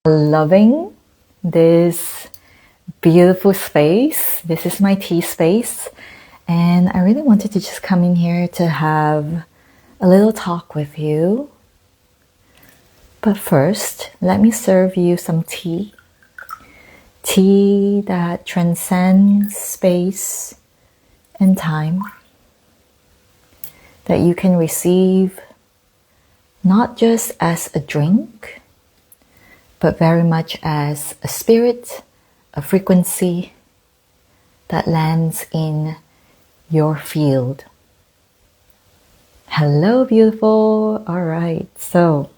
Loving this beautiful space. This is my tea space, and I really wanted to just come in here to have a little talk with you. But first, let me serve you some tea. Tea that transcends space and time, that you can receive not just as a drink, but very much as a spirit, a frequency that lands in your field. Hello, beautiful. All right. So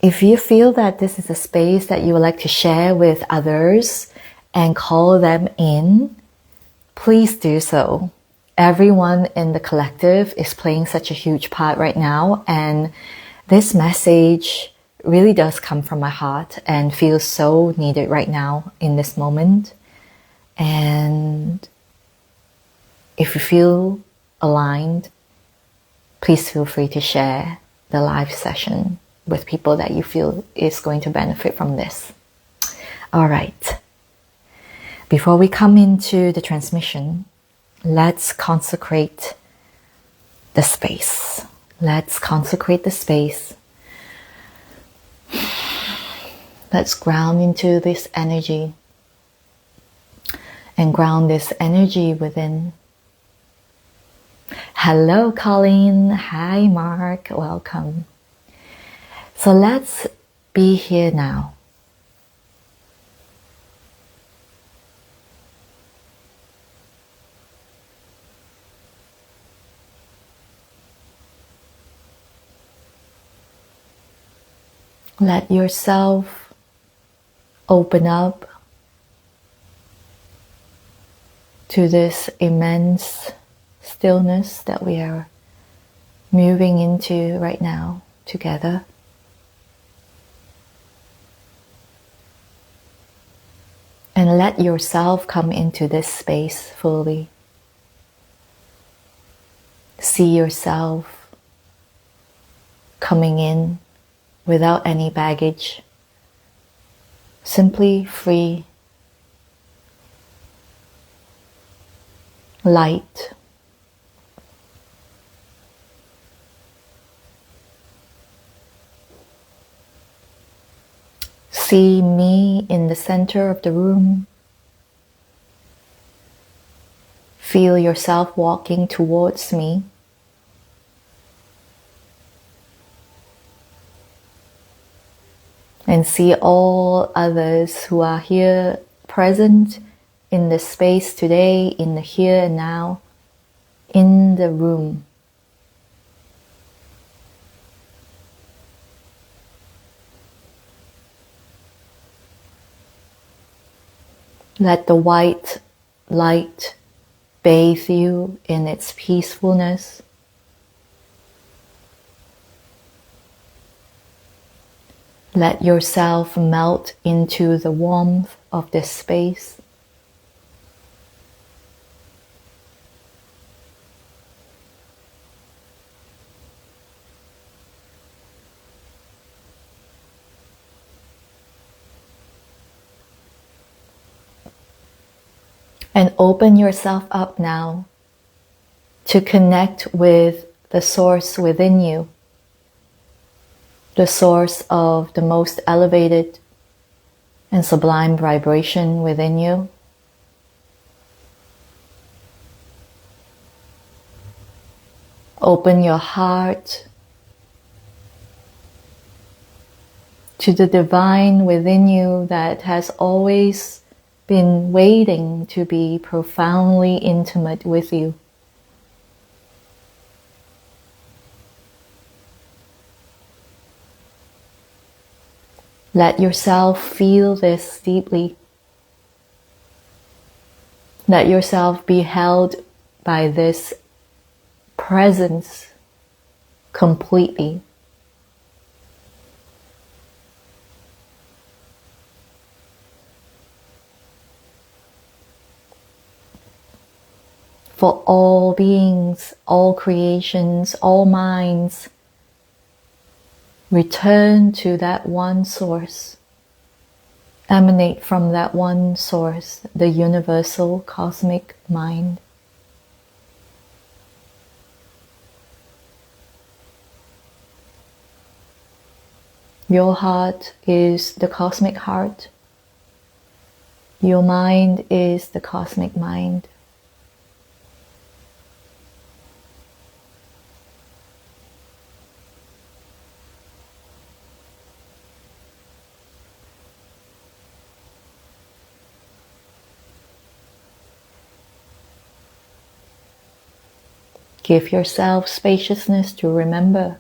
if you feel that this is a space that you would like to share with others and call them in, please do so. Everyone in the collective is playing such a huge part right now, and this message really does come from my heart and feels so needed right now in this moment. And if you feel aligned, please feel free to share the live session with people that you feel is going to benefit from this. All right. Before we come into the transmission, let's consecrate the space. Let's consecrate the space. Let's ground into this energy and ground this energy within. Hello, Colleen. Hi, Mark. Welcome. So let's be here now. Let yourself open up to this immense stillness that we are moving into right now together. And let yourself come into this space fully. See yourself coming in without any baggage, simply free, light. See me in the center of the room. Feel yourself walking towards me. And see all others who are here present in the space today, in the here and now, in the room. Let the white light bathe you in its peacefulness. Let yourself melt into the warmth of this space. And open yourself up now to connect with the source within you, the source of the most elevated and sublime vibration within you. Open your heart to the divine within you that has always been waiting to be profoundly intimate with you. Let yourself feel this deeply. Let yourself be held by this presence completely. For all beings, all creations, all minds Return to that one source. Emanate from that one source, the universal cosmic mind. Your heart is the cosmic heart. Your mind is the cosmic mind. Give yourself spaciousness to remember.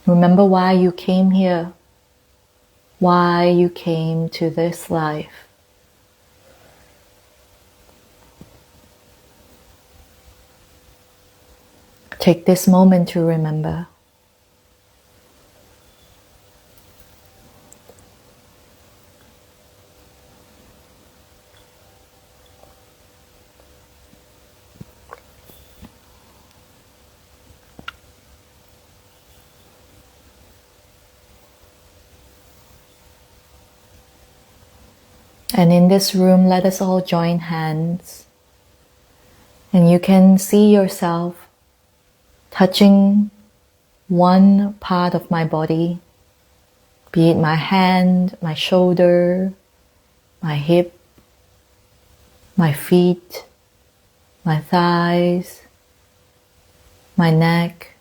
Remember why you came here, why you came to this life. Take this moment to remember. And in this room, let us all join hands. And you can see yourself touching one part of my body, be it my hand, my shoulder, my hip, my feet, my thighs, my neck.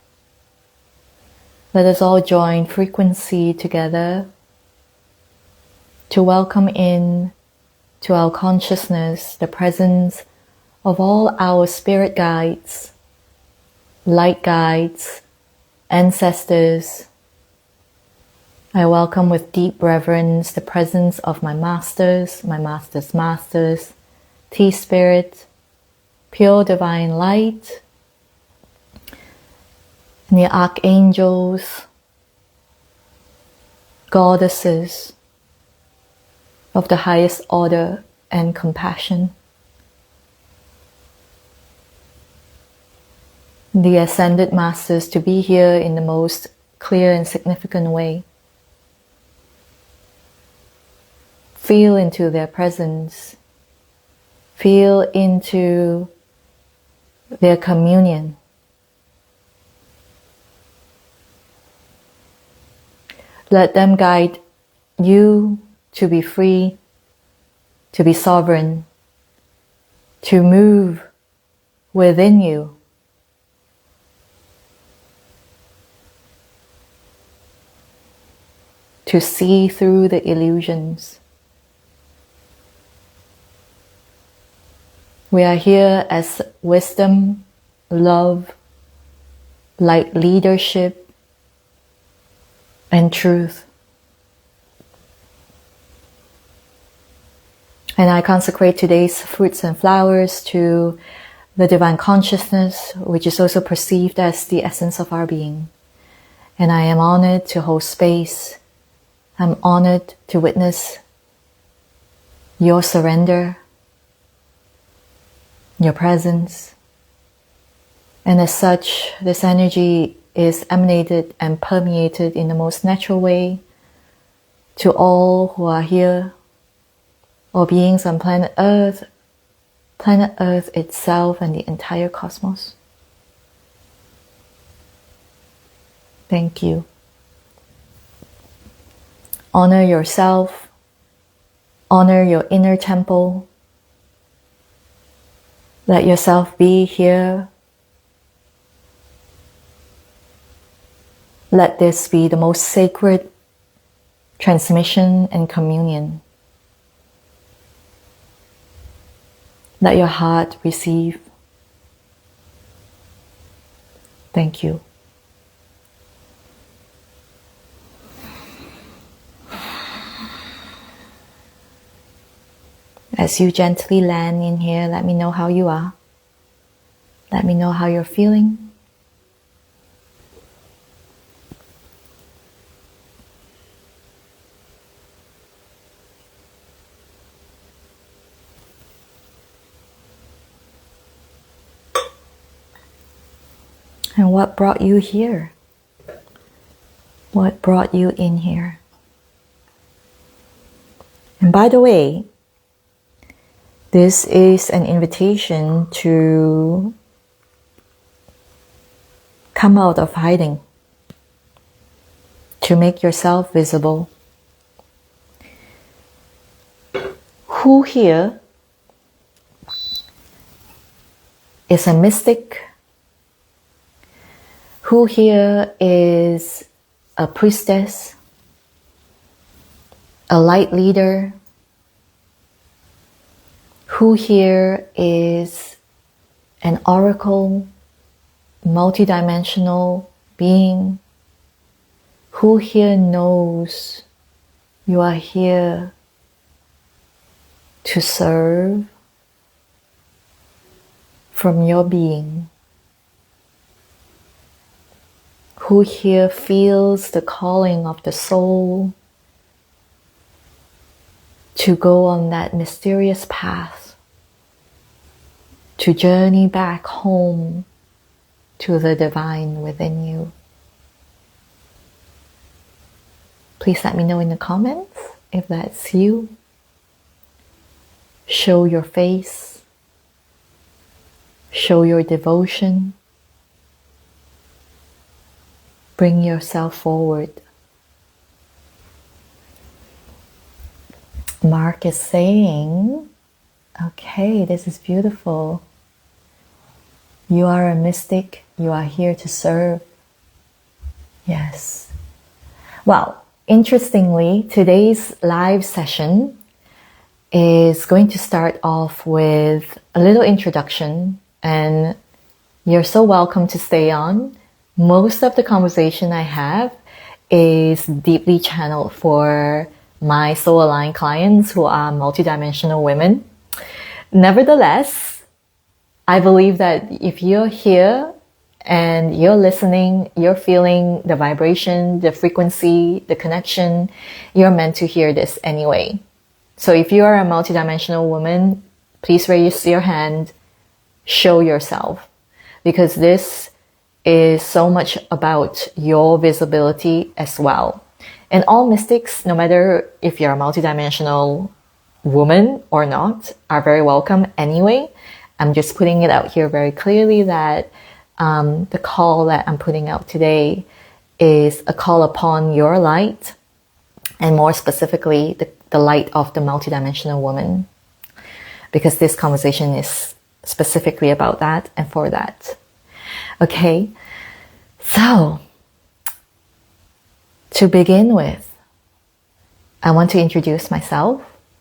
Let us all join frequency together to welcome in to our consciousness the presence of all our spirit guides, light guides, ancestors. I welcome with deep reverence the presence of my masters, my masters' masters, T-Spirit, pure divine light, and the archangels, goddesses of the highest order and compassion. The ascended masters to be here in the most clear and significant way. Feel into their presence. Feel into their communion. Let them guide you to be free, to be sovereign, to move within you. To see through the illusions. We are here as wisdom, love, light leadership, and truth. And I consecrate today's fruits and flowers to the divine consciousness, which is also perceived as the essence of our being. And I am honored to hold space. I'm honored to witness your surrender, your presence. And as such, this energy is emanated and permeated in the most natural way to all who are here, all beings on planet Earth itself, and the entire cosmos. Thank you. Honor yourself. Honor your inner temple. Let yourself be here. Let this be the most sacred transmission and communion. Let your heart receive. Thank you. As you gently land in here, let me know how you are. Let me know how you're feeling. And what brought you here? What brought you in here? And by the way, this is an invitation to come out of hiding, to make yourself visible. Who here is a mystic? Who here is a priestess, a light leader? Who here is an oracle, multidimensional being? Who here knows you are here to serve from your being? Who here feels the calling of the soul to go on that mysterious path, to journey back home to the divine within you? Please let me know in the comments if that's you. Show your face. Show your devotion. Bring yourself forward. Mark is saying, okay, this is beautiful. You are a mystic. You are here to serve. Yes. Well, interestingly, today's live session is going to start off with a little introduction, and you're so welcome to stay on. Most of the conversation I have is deeply channeled for my soul aligned clients who are multidimensional women. Nevertheless, I believe that if you're here and you're listening, you're feeling the vibration, the frequency, the connection, you're meant to hear this anyway. So if you are a multidimensional woman, please raise your hand, show yourself, because this is so much about your visibility as well. And all mystics, no matter if you're a multidimensional woman or not, are very welcome anyway. I'm just putting it out here very clearly that the call that I'm putting out today is a call upon your light, and more specifically, the light of the multidimensional woman, because this conversation is specifically about that and for that. Okay, so to begin with, I want to introduce myself.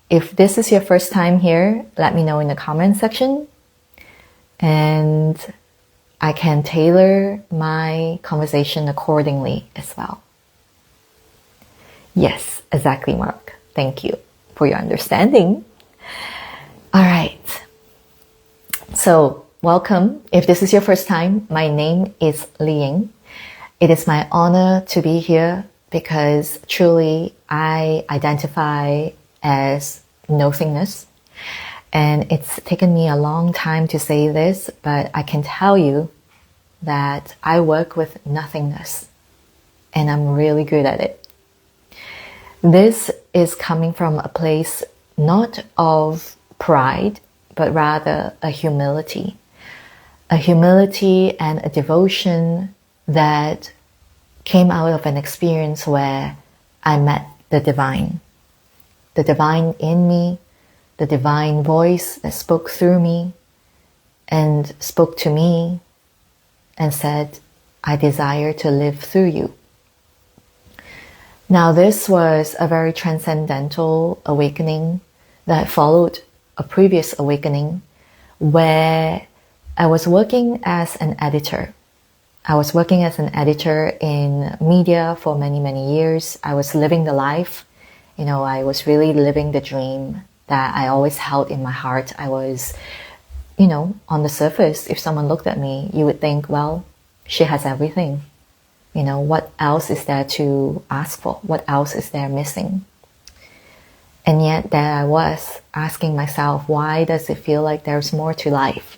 If this is your first time here, let me know in the comment section, and I can tailor my conversation accordingly as well. Yes, exactly, Mark. Thank you for your understanding. All right. So, welcome. If this is your first time, my name is Liying. It is my honor to be here because truly I identify as nothingness. And it's taken me a long time to say this, but I can tell you that I work with nothingness and I'm really good at it. This is coming from a place not of pride, but rather a humility and a devotion that came out of an experience where I met the divine in me, the divine voice that spoke through me and spoke to me and said, I desire to live through you. Now, this was a very transcendental awakening that followed a previous awakening where I was working as an editor. I was working as an editor in media for many, many years. I was living the life. I was really living the dream that I always held in my heart. I was, on the surface, if someone looked at me, you would think, well, she has everything. What else is there to ask for? What else is there missing? And yet there I was asking myself, why does it feel like there's more to life?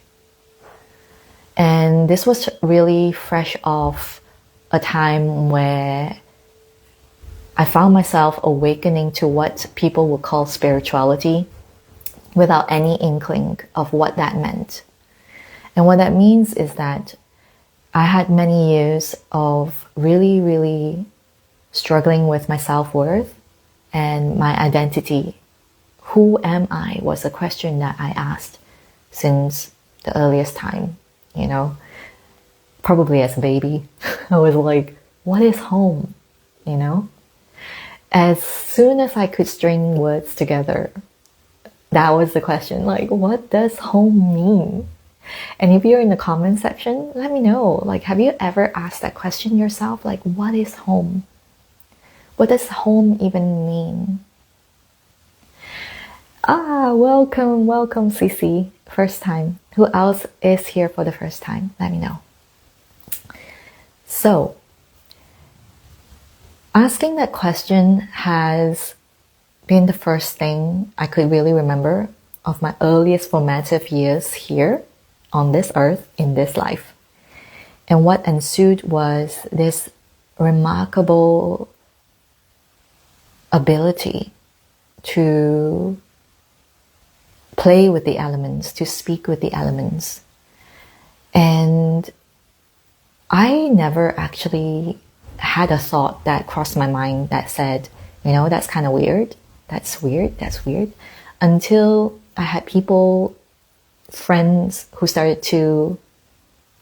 And this was really fresh off a time where I found myself awakening to what people would call spirituality without any inkling of what that meant. And what that means is that I had many years of really, really struggling with my self-worth and my identity. Who am I was a question that I asked since the earliest time, you know. Probably as a baby, I was like, what is home, you know? As soon as I could string words together, that was the question, like, what does home mean? And if you're in the comment section, let me know, like, have you ever asked that question yourself? Like, what is home? What does home even mean? Welcome, Cece. First time. Who else is here for the first time? Let me know. So, asking that question has been the first thing I could really remember of my earliest formative years here on this earth, in this life. And what ensued was this remarkable ability to play with the elements, to speak with the elements. And I never actually had a thought that crossed my mind that said, you know, that's kind of weird. That's weird. Until I had people, friends who started to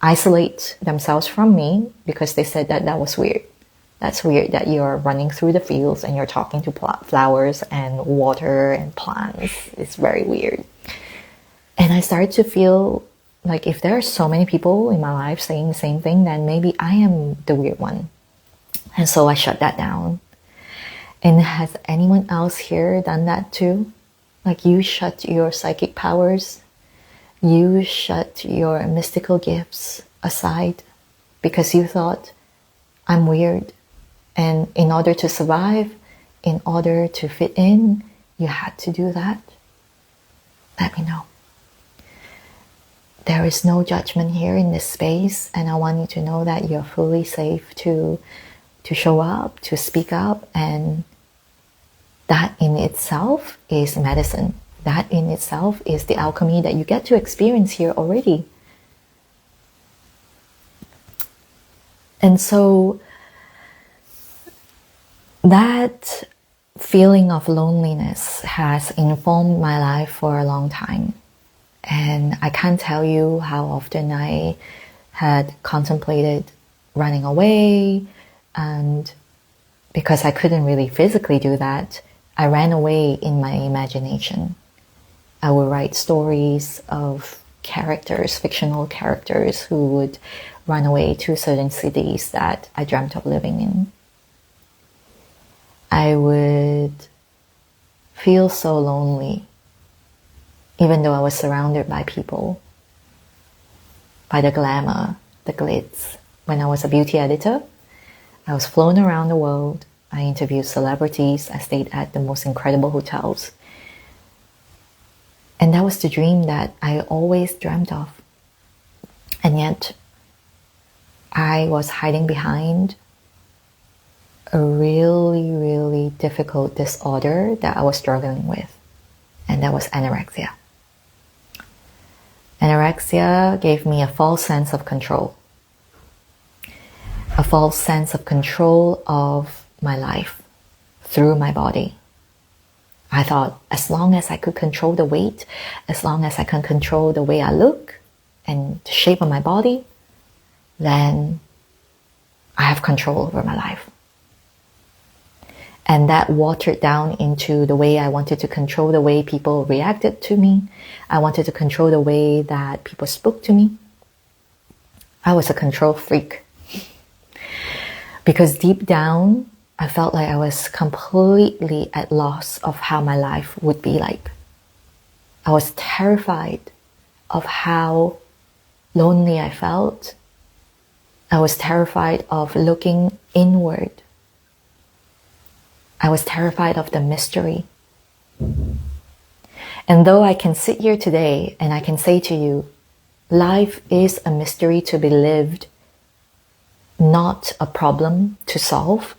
isolate themselves from me because they said that that was weird. That's weird that you're running through the fields and you're talking to flowers and water and plants. It's very weird. And I started to feel like if there are so many people in my life saying the same thing, then maybe I am the weird one. And so I shut that down. And has anyone else here done that too? Like you shut your psychic powers, you shut your mystical gifts aside because you thought, I'm weird. And in order to survive, in order to fit in, you had to do that. Let me know. There is no judgment here in this space, and I want you to know that you're fully safe to show up, to speak up, and that in itself is medicine. That in itself is the alchemy that you get to experience here already. And so that feeling of loneliness has informed my life for a long time. And I can't tell you how often I had contemplated running away. And because I couldn't really physically do that, I ran away in my imagination. I would write stories of characters, fictional characters who would run away to certain cities that I dreamt of living in. I would feel so lonely, even though I was surrounded by people, by the glamour, the glitz. When I was a beauty editor, I was flown around the world. I interviewed celebrities. I stayed at the most incredible hotels. And that was the dream that I always dreamt of. And yet, I was hiding behind a really, really difficult disorder that I was struggling with. And that was anorexia. Anorexia gave me a false sense of control. A false sense of control of my life through my body. I thought as long as I could control the weight, as long as I can control the way I look and the shape of my body, then I have control over my life. And that watered down into the way I wanted to control the way people reacted to me. I wanted to control the way that people spoke to me. I was a control freak. Because deep down, I felt like I was completely at loss of how my life would be like. I was terrified of how lonely I felt. I was terrified of looking inward. I was terrified of the mystery. And though I can sit here today and I can say to you, life is a mystery to be lived, not a problem to solve.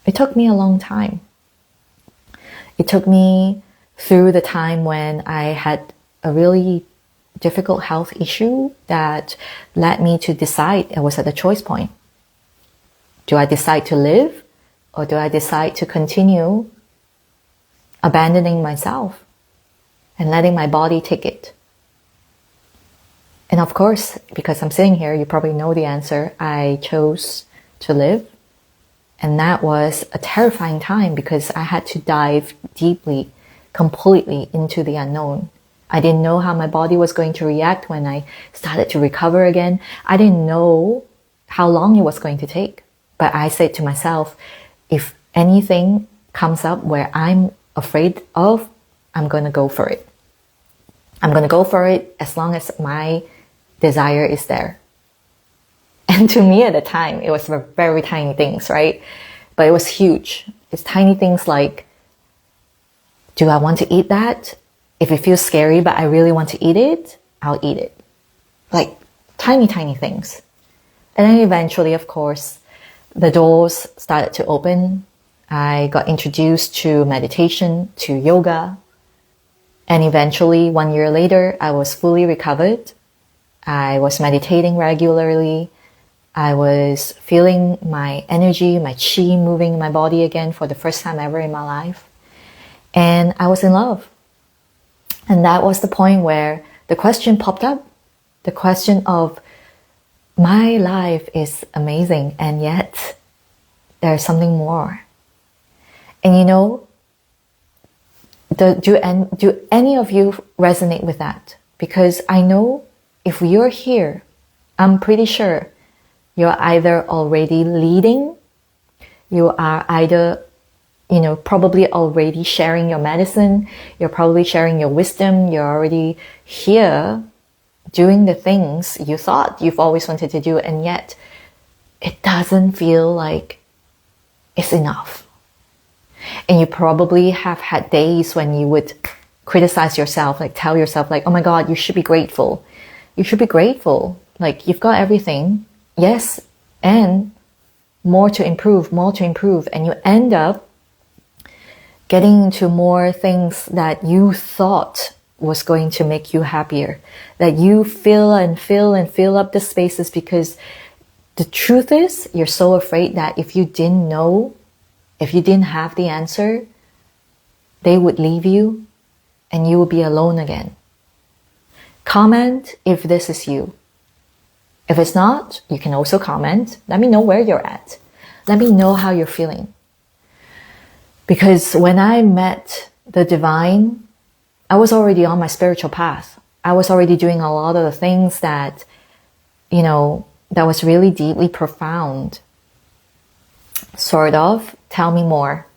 It took me a long time. It took me through the time when I had a really difficult health issue that led me to decide. I was at a choice point. Do I decide to live, or do I decide to continue abandoning myself and letting my body take it? And of course, because I'm sitting here, you probably know the answer. I chose to live. And that was a terrifying time because I had to dive deeply, completely into the unknown. I didn't know how my body was going to react when I started to recover again. I didn't know how long it was going to take. But I said to myself, if anything comes up where I'm afraid of, I'm going to go for it. I'm going to go for it as long as my desire is there. And to me at the time, it was very tiny things, right? But it was huge. It's tiny things like, do I want to eat that? If it feels scary, but I really want to eat it, I'll eat it. Like tiny things. And then eventually, of course, the doors started to open. I got introduced to meditation, to yoga. And eventually, 1 year later, I was fully recovered. I was meditating regularly. I was feeling my energy, my chi moving in my body again for the first time ever in my life. And I was in love. And that was the point where the question popped up. The question of, my life is amazing, and yet there's something more. And you know, do any of you resonate with that? Because I know if you're here, I'm pretty sure you're either already leading, you are either, probably already sharing your medicine, you're probably sharing your wisdom, you're already here doing the things you thought you've always wanted to do, and yet it doesn't feel like it's enough. And you probably have had days when you would criticize yourself, like tell yourself like, oh my God, you should be grateful. You should be grateful. Like you've got everything. Yes. And more to improve. And you end up getting into more things that you thought was going to make you happier, that you fill up the spaces, because the truth is you're so afraid that if you didn't know, if you didn't have the answer, they would leave you and you will be alone again. Comment if this is you. If it's not, you can also comment. Let me know where you're at. Let me know how you're feeling. Because when I met the divine, I was already on my spiritual path. I was already doing a lot of the things that, that was really deeply profound. Sort of. Tell me more.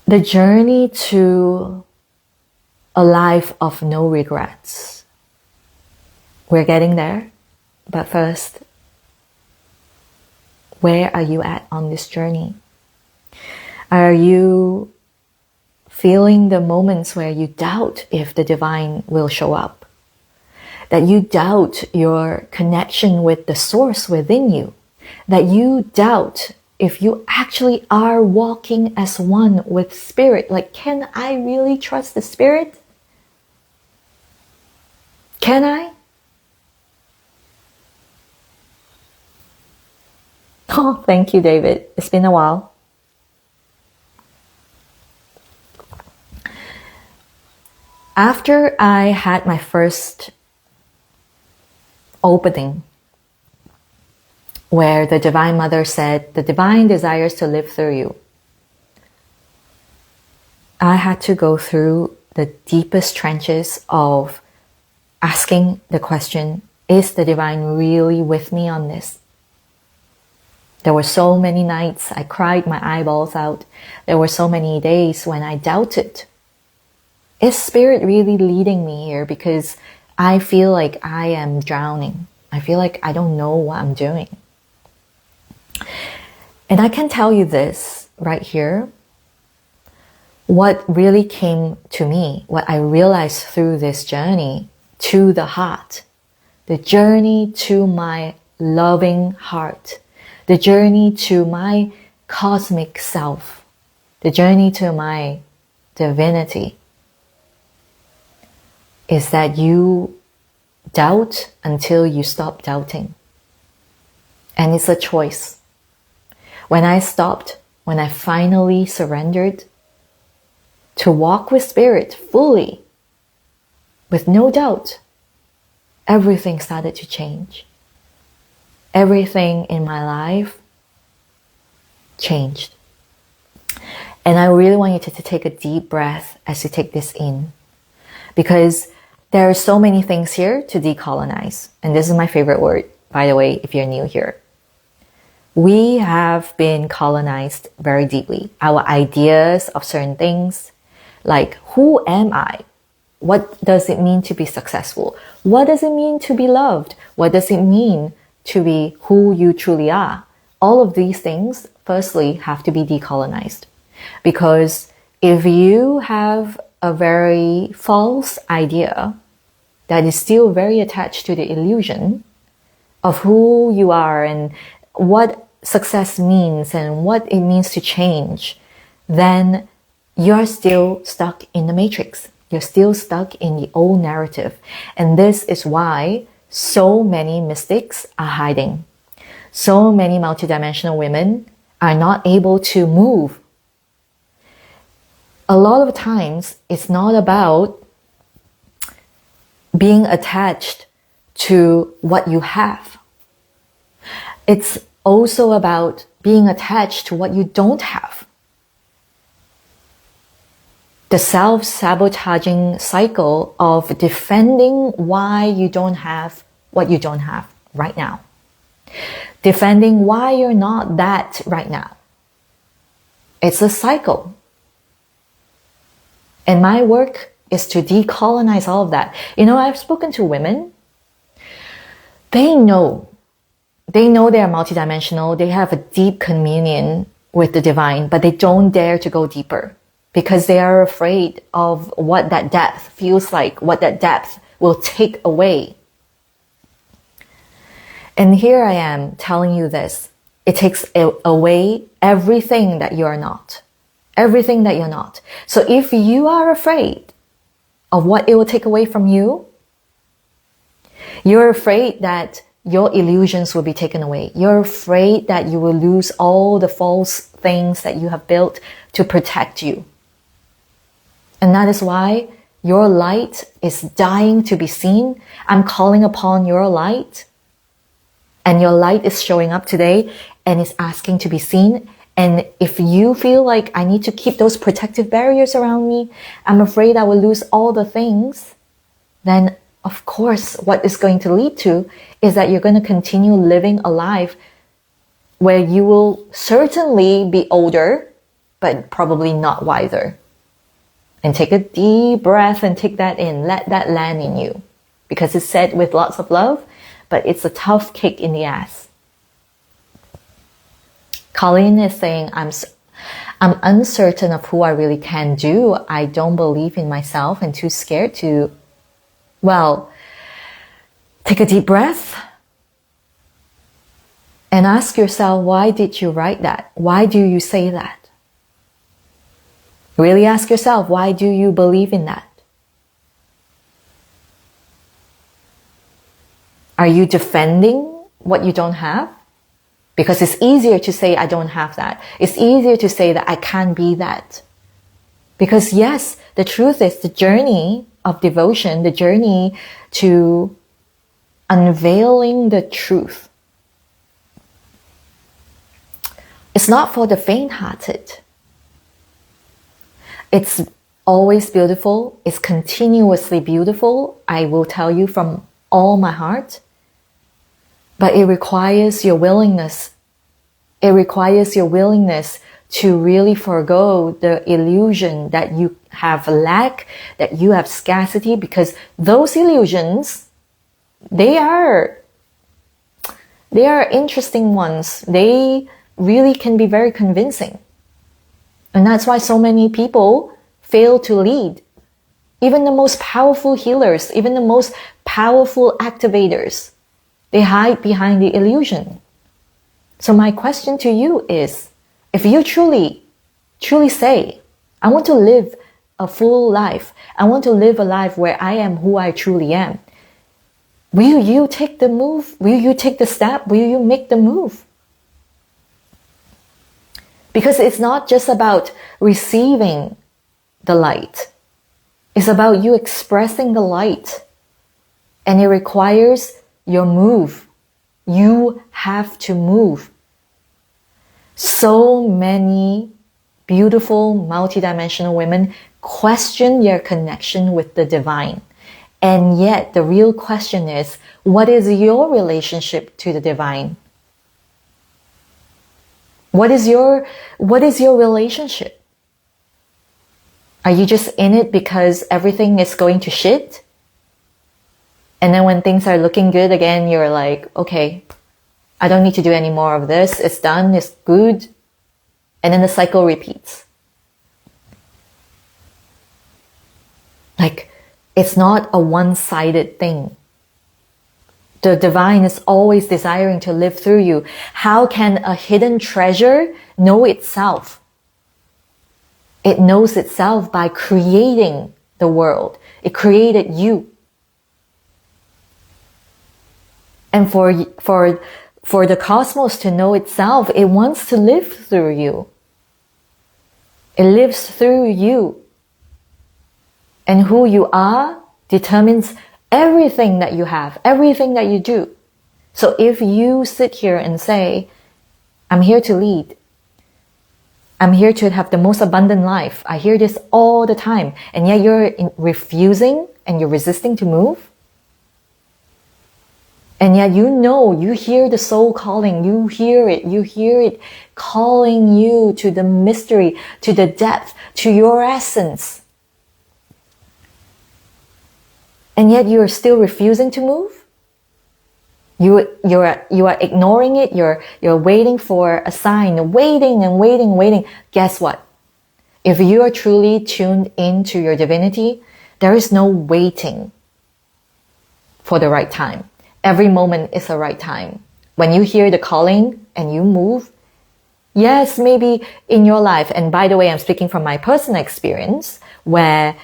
The journey to a life of no regrets. We're getting there. But first, where are you at on this journey? Are you feeling the moments where you doubt if the divine will show up? That you doubt your connection with the source within you? That you doubt if you actually are walking as one with spirit? Like, can I really trust the spirit? Can I? Oh, thank you, David. It's been a while. After I had my first opening, where the Divine Mother said, the divine desires to live through you, I had to go through the deepest trenches of asking the question, is the divine really with me on this? There were so many nights I cried my eyeballs out. There were so many days when I doubted, is spirit really leading me here? Because I feel like I am drowning. I feel like I don't know what I'm doing. And I can tell you this right here. what really came to me, what I realized through this journey to the heart, the journey to my loving heart, the journey to my cosmic self, the journey to my divinity, is that you doubt until you stop doubting. And it's a choice. When I stopped, when I finally surrendered to walk with Spirit fully, with no doubt, everything started to change. Everything in my life changed. And I really want you to take a deep breath as you take this in, because there are so many things here to decolonize. And this is my favorite word, by the way, if you're new here. We have been colonized very deeply. Our ideas of certain things, like who am I? What does it mean to be successful? What does it mean to be loved? What does it mean to be who you truly are? All of these things, firstly, have to be decolonized. Because if you have a very false idea that is still very attached to the illusion of who you are and what success means and what it means to change, then you're still stuck in the matrix. You're still stuck in the old narrative. And this is why so many mystics are hiding. So many multidimensional women are not able to move. A lot of times, it's not about being attached to what you have. It's also about being attached to what you don't have. The self-sabotaging cycle of defending why you don't have what you don't have right now. Defending why you're not that right now. It's a cycle. And my work is to decolonize all of that. You know, I've spoken to women. They know they are multidimensional. They have a deep communion with the divine, but they don't dare to go deeper because they are afraid of what that depth feels like, what that depth will take away. And here I am telling you this. It takes away everything that you are not. Everything that you're not. So if you are afraid of what it will take away from you, you're afraid that your illusions will be taken away. You're afraid that you will lose all the false things that you have built to protect you. And that is why your light is dying to be seen. I'm calling upon your light. And your light is showing up today and is asking to be seen. And if you feel like I need to keep those protective barriers around me, I'm afraid I will lose all the things, then of course what is going to lead to is that you're going to continue living a life where you will certainly be older, but probably not wiser. And take a deep breath and take that in. Let that land in you. Because it's said with lots of love, but it's a tough kick in the ass. Colleen is saying, I'm uncertain of who I really can do. I don't believe in myself and too scared to, well, take a deep breath and ask yourself, why did you write that? Why do you say that? Really ask yourself, why do you believe in that? Are you defending what you don't have? Because it's easier to say, I don't have that. It's easier to say that I can't be that. Because yes, the truth is the journey of devotion, the journey to unveiling the truth. It's not for the faint-hearted. It's always beautiful. It's continuously beautiful. I will tell you from all my heart. But it requires your willingness. It requires your willingness to really forego the illusion that you have lack, that you have scarcity, because those illusions, they are interesting ones. They really can be very convincing. And that's why so many people fail to lead. Even the most powerful healers, even the most powerful activators, they hide behind the illusion. So my question to you is, if you truly say, I want to live a full life, I want to live a life where I am who I truly am, will you take the move? Will you take the step? Will you make the move? Because it's not just about receiving the light. It's about you expressing the light. And it requires your move. You have to move. So many beautiful multidimensional women question their connection with the divine. And yet the real question is, what is your relationship to the divine? What is your relationship? Are you just in it because everything is going to shit? And then when things are looking good again, you're like, okay, I don't need to do any more of this. It's done. It's good. And then the cycle repeats. Like, it's not a one-sided thing. The divine is always desiring to live through you. How can a hidden treasure know itself? It knows itself by creating the world. It created you. And for the cosmos to know itself, it wants to live through you. It lives through you. And who you are determines everything that you have, everything that you do. So if you sit here and say, I'm here to lead, I'm here to have the most abundant life, I hear this all the time, and yet you're refusing and you're resisting to move, and yet you hear the soul calling, you hear it calling you to the mystery, to the depth, to your essence. And yet you are still refusing to move. You are ignoring it. You're waiting for a sign, waiting. Guess what? If you are truly tuned into your divinity, there is no waiting for the right time. Every moment is the right time. When you hear the calling and you move, yes, maybe in your life. And by the way, I'm speaking from my personal experience where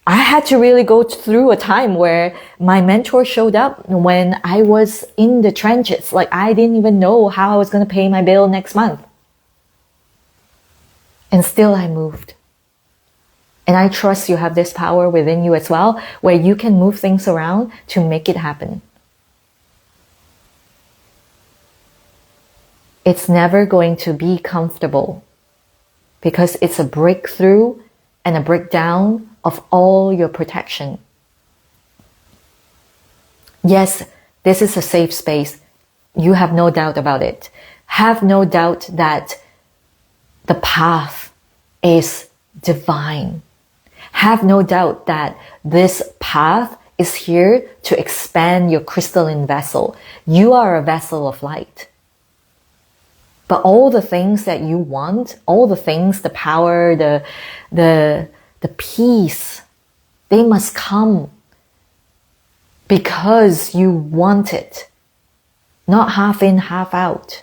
I had to really go through a time where my mentor showed up when I was in the trenches. Like, I didn't even know how I was going to pay my bill next month. And still I moved. And I trust you have this power within you as well, where you can move things around to make it happen. It's never going to be comfortable because it's a breakthrough and a breakdown of all your protection. Yes, this is a safe space. You have no doubt about it. Have no doubt that the path is divine. Have no doubt that this path is here to expand your crystalline vessel. You are a vessel of light. But all the things that you want, all the things, the power, the peace, they must come because you want it, not half in, half out.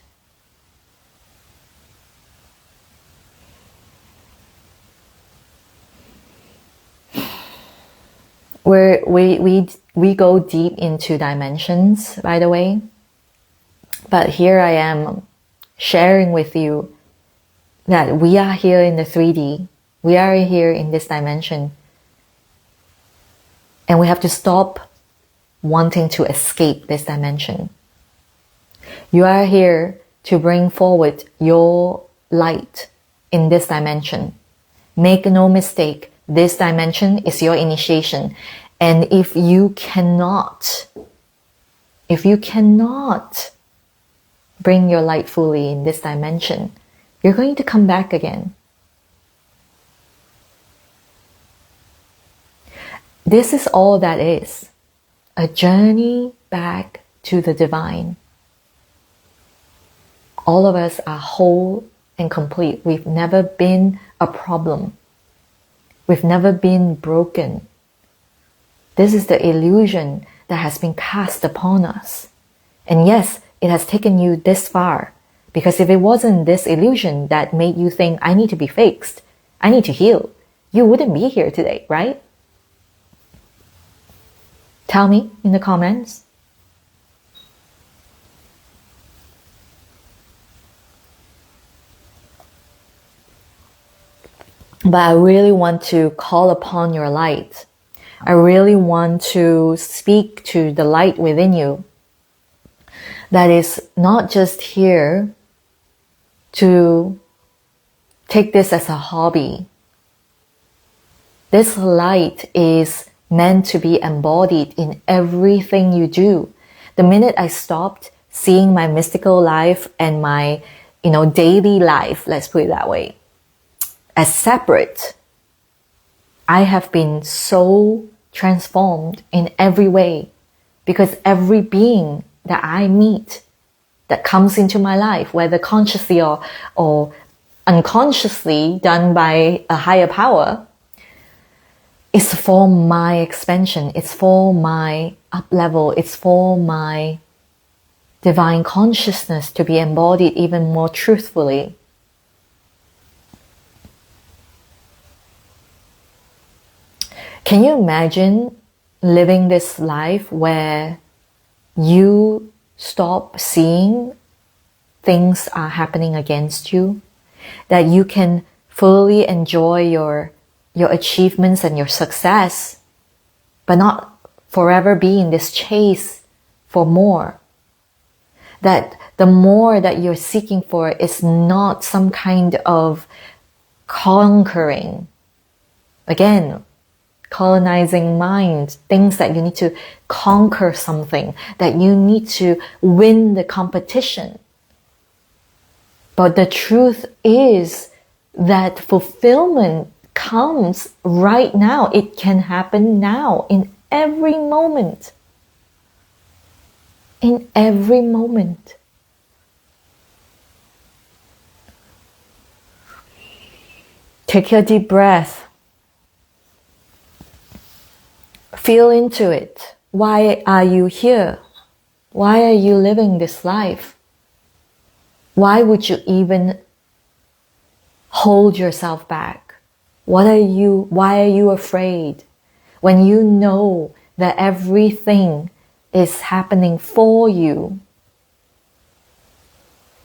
We go deep into dimensions, by the way, but here I am sharing with you that we are here in the 3D. We are here in this dimension. And we have to stop wanting to escape this dimension. You are here to bring forward your light in this dimension. Make no mistake, this dimension is your initiation. And if you cannot bring your light fully in this dimension, you're going to come back again. This is all that is. A journey back to the divine. All of us are whole and complete. We've never been a problem. We've never been broken. This is the illusion that has been cast upon us. And yes, it has taken you this far. Because if it wasn't this illusion that made you think, I need to be fixed, I need to heal, you wouldn't be here today, right? Tell me in the comments. But I really want to call upon your light. I really want to speak to the light within you that is not just here to take this as a hobby. This light is meant to be embodied in everything you do. The minute I stopped seeing my mystical life and my, daily life, let's put it that way, as separate, I have been so transformed in every way, because every being that I meet that comes into my life, whether consciously or unconsciously done by a higher power, is for my expansion. It's for my up level. It's for my divine consciousness to be embodied even more truthfully. Can you imagine living this life where you stop seeing things are happening against you, that you can fully enjoy your achievements and your success, but not forever be in this chase for more? That the more that you're seeking for is not some kind of conquering. Again, colonizing mind, things that you need to conquer something, that you need to win the competition. But the truth is that fulfillment comes right now. It can happen now, in every moment. In every moment. Take a deep breath. Feel into it. Why are you here? Why are you living this life? Why would you even hold yourself back? Why are you afraid? When you know that everything is happening for you,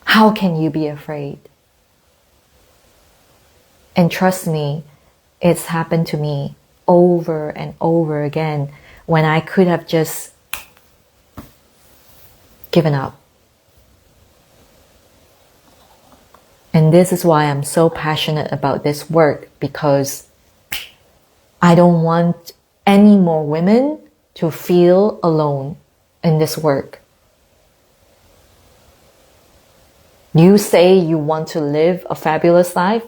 how can you be afraid? And trust me, it's happened to me over and over again when I could have just given up. And this is why I'm so passionate about this work, because I don't want any more women to feel alone in this work. You say you want to live a fabulous life,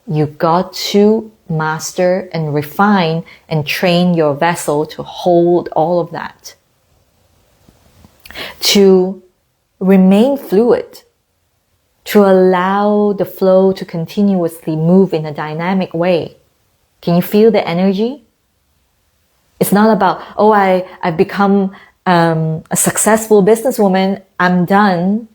you got to master and refine and train your vessel to hold all of that. To remain fluid, to allow the flow to continuously move in a dynamic way. Can you feel the energy? It's not about, I've become a successful businesswoman, I'm done.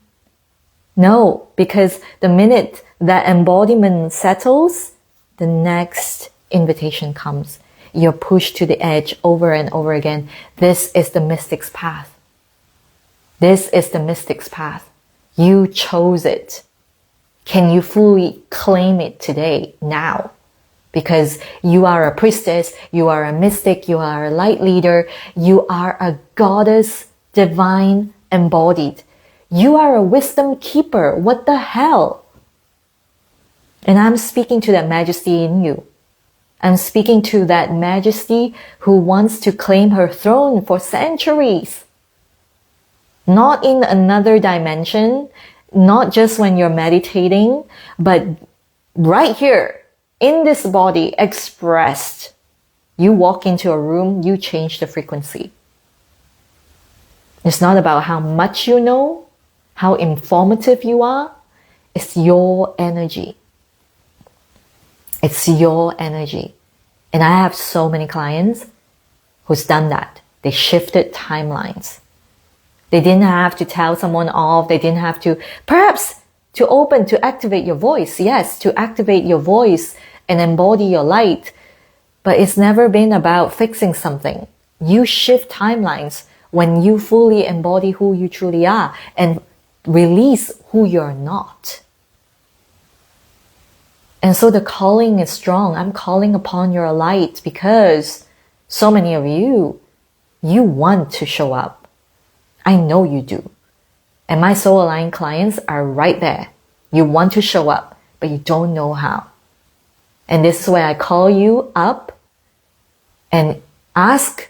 No, because the minute that embodiment settles, the next invitation comes. You're pushed to the edge over and over again. This is the mystic's path. This is the mystic's path. You chose it. Can you fully claim it today, now? Because you are a priestess, you are a mystic, you are a light leader, you are a goddess, divine, embodied. You are a wisdom keeper. What the hell? And I'm speaking to that majesty in you. I'm speaking to that majesty who wants to claim her throne for centuries. Not in another dimension, not just when you're meditating, but right here, in this body, expressed. You walk into a room, you change the frequency. It's not about how much you know, how informative you are. It's your energy. It's your energy. And I have so many clients who's done that. They shifted timelines. They didn't have to tell someone off. They didn't have to, perhaps to activate your voice. Yes, to activate your voice and embody your light. But it's never been about fixing something. You shift timelines when you fully embody who you truly are and release who you're not. And so the calling is strong. I'm calling upon your light because so many of you want to show up. I know you do. And my soul aligned clients are right there. You want to show up, but you don't know how. And this is where I call you up and ask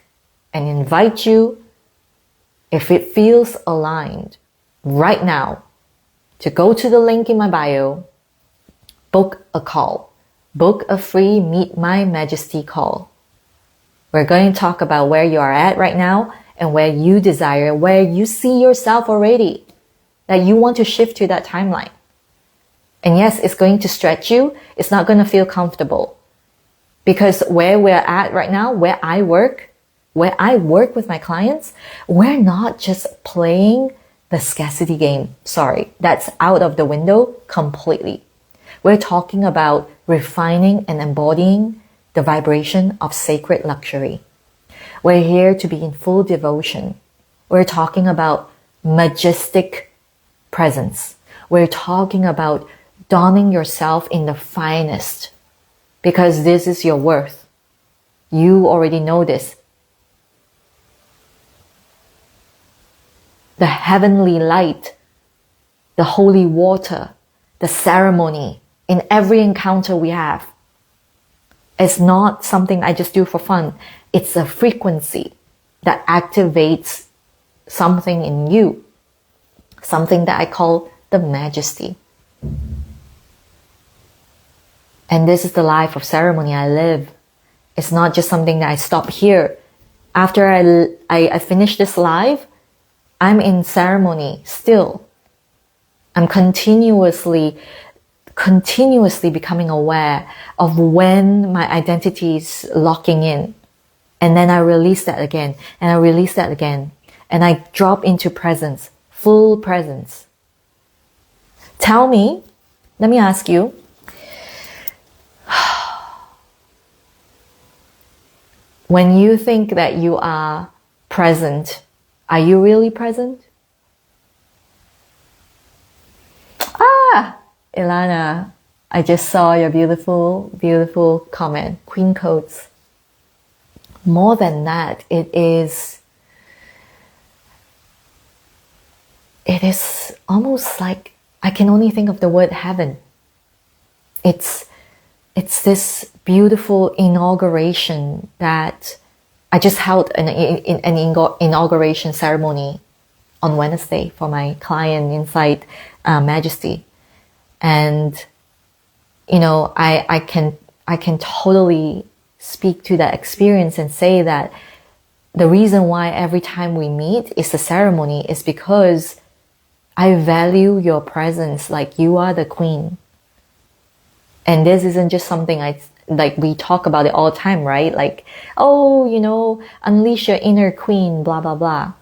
and invite you, if it feels aligned right now, to go to the link in my bio, book a call, book a free Meet My Majesty call. We're going to talk about where you are at right now and where you desire, where you see yourself already, that you want to shift to that timeline. And yes, it's going to stretch you. It's not going to feel comfortable. Because where we're at right now, where I work with my clients, we're not just playing the scarcity game. Sorry, that's out of the window completely. We're talking about refining and embodying the vibration of sacred luxury. We're here to be in full devotion. We're talking about majestic presence. We're talking about donning yourself in the finest, because this is your worth. You already know this. The heavenly light, the holy water, the ceremony in every encounter we have. It's not something I just do for fun. It's a frequency that activates something in you. Something that I call the majesty. And this is the life of ceremony I live. It's not just something that I stop here. After I finish this live, I'm in ceremony still. I'm continuously becoming aware of when my identity is locking in. And then I release that again, and I release that again. And I drop into presence, full presence. Tell me, let me ask you, when you think that you are present, are you really present? Ilana, I just saw your beautiful, beautiful comment. Queen codes. More than that, it is almost like I can only think of the word heaven. It's this beautiful inauguration that I just held an inauguration ceremony on Wednesday for my client inside Majesty. And, you know, I can totally speak to that experience and say that the reason why every time we meet is a ceremony is because I value your presence like you are the queen. And this isn't just something we talk about it all the time, right? Like, oh, you know, unleash your inner queen, blah, blah, blah.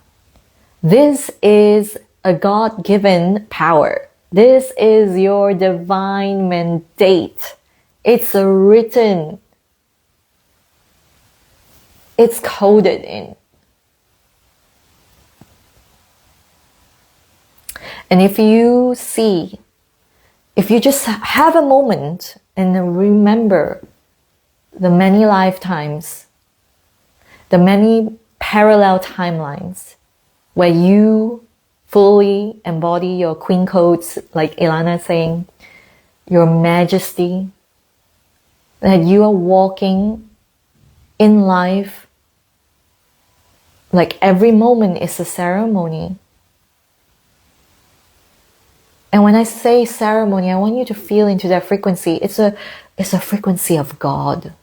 This is a God-given power. This is your divine mandate. It's written. It's coded in. And if you just have a moment and remember the many lifetimes, the many parallel timelines where you fully embody your queen codes, like Ilana saying, your majesty, that you are walking in life like every moment is a ceremony. And when I say ceremony, I want you to feel into that frequency. It's a frequency of God.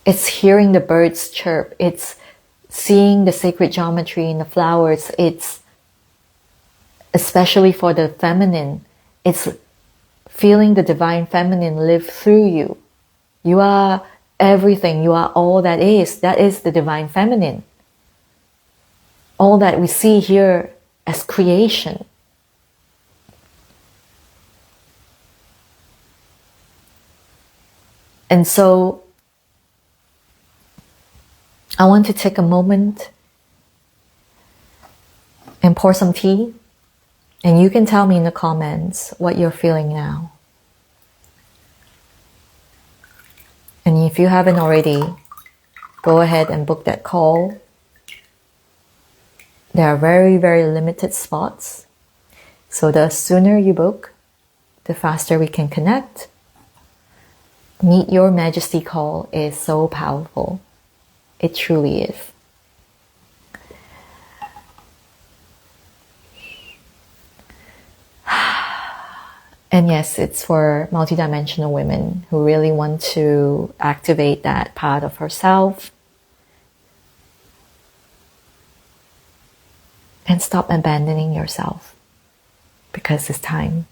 It's hearing the birds chirp. It's seeing the sacred geometry in the flowers. It's especially for the feminine, it's feeling the divine feminine live through you. You are everything. You are all that is. That is the divine feminine. All that we see here as creation. And so I want to take a moment and pour some tea. And you can tell me in the comments what you're feeling now. And if you haven't already, go ahead and book that call. There are very, very limited spots. So the sooner you book, the faster we can connect. Meet Your Majesty call is so powerful. It truly is. And yes, it's for multidimensional women who really want to activate that part of herself and stop abandoning yourself, because it's time.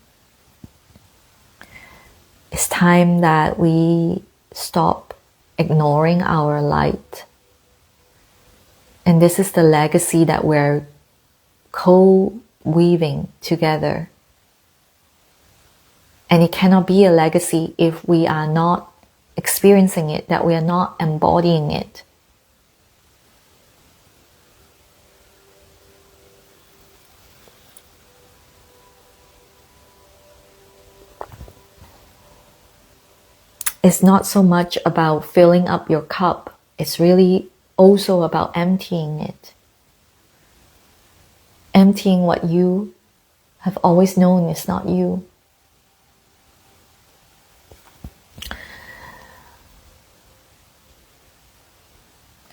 It's time that we stop ignoring our light. And this is the legacy that we're co-weaving together. And it cannot be a legacy if we are not experiencing it, that we are not embodying it. It's not so much about filling up your cup. It's really also about emptying it. Emptying what you have always known is not you.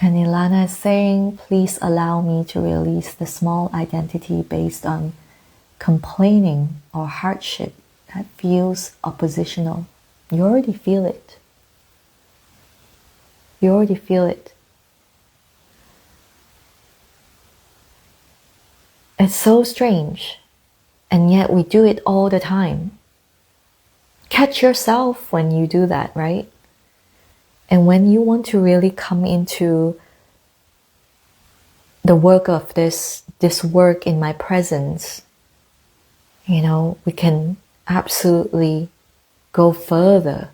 And Ilana is saying, please allow me to release the small identity based on complaining or hardship that feels oppositional. You already feel it. You already feel it. It's so strange, and yet we do it all the time. Catch yourself when you do that, right? And when you want to really come into the work of this work in my presence, we can absolutely go further.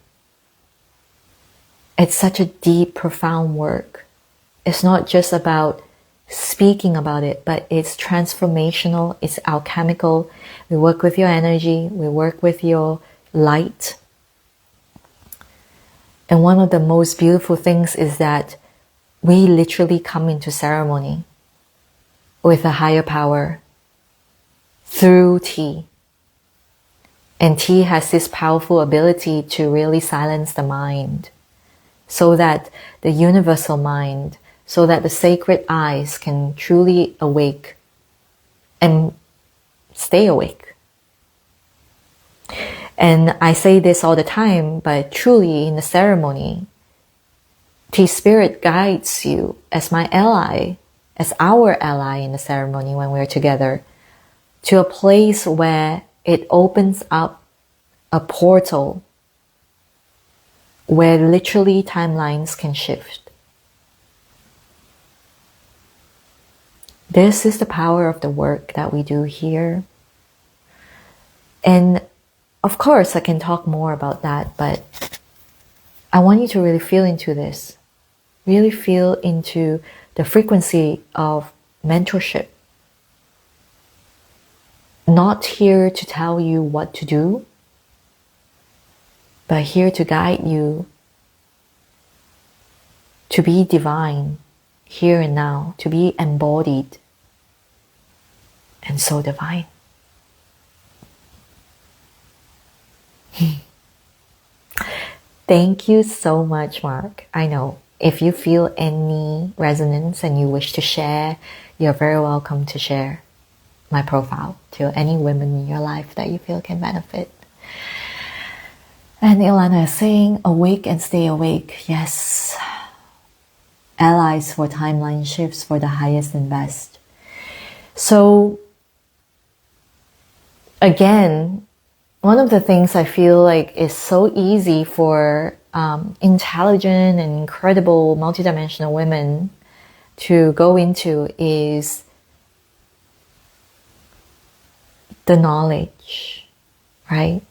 It's such a deep, profound work. It's not just about speaking about it, but it's transformational, it's alchemical. We work with your energy, we work with your light. And one of the most beautiful things is that we literally come into ceremony with a higher power through tea. And tea has this powerful ability to really silence the mind, so that the universal mind, so that the sacred eyes can truly awake and stay awake. And I say this all the time, but truly in the ceremony, Tea Spirit guides you as my ally, as our ally in the ceremony when we're together, to a place where it opens up a portal where literally timelines can shift. This is the power of the work that we do here. And of course, I can talk more about that, but I want you to really feel into this. Really feel into the frequency of mentorship. Not here to tell you what to do, but here to guide you to be divine here and now, to be embodied and so divine. Thank you so much, Mark. I know if you feel any resonance and you wish to share, you're very welcome to share my profile to any women in your life that you feel can benefit. And Ilana is saying, awake and stay awake. Yes. Allies for timeline shifts for the highest and best. So again, one of the things I feel like is so easy for intelligent and incredible multidimensional women to go into is the knowledge, right?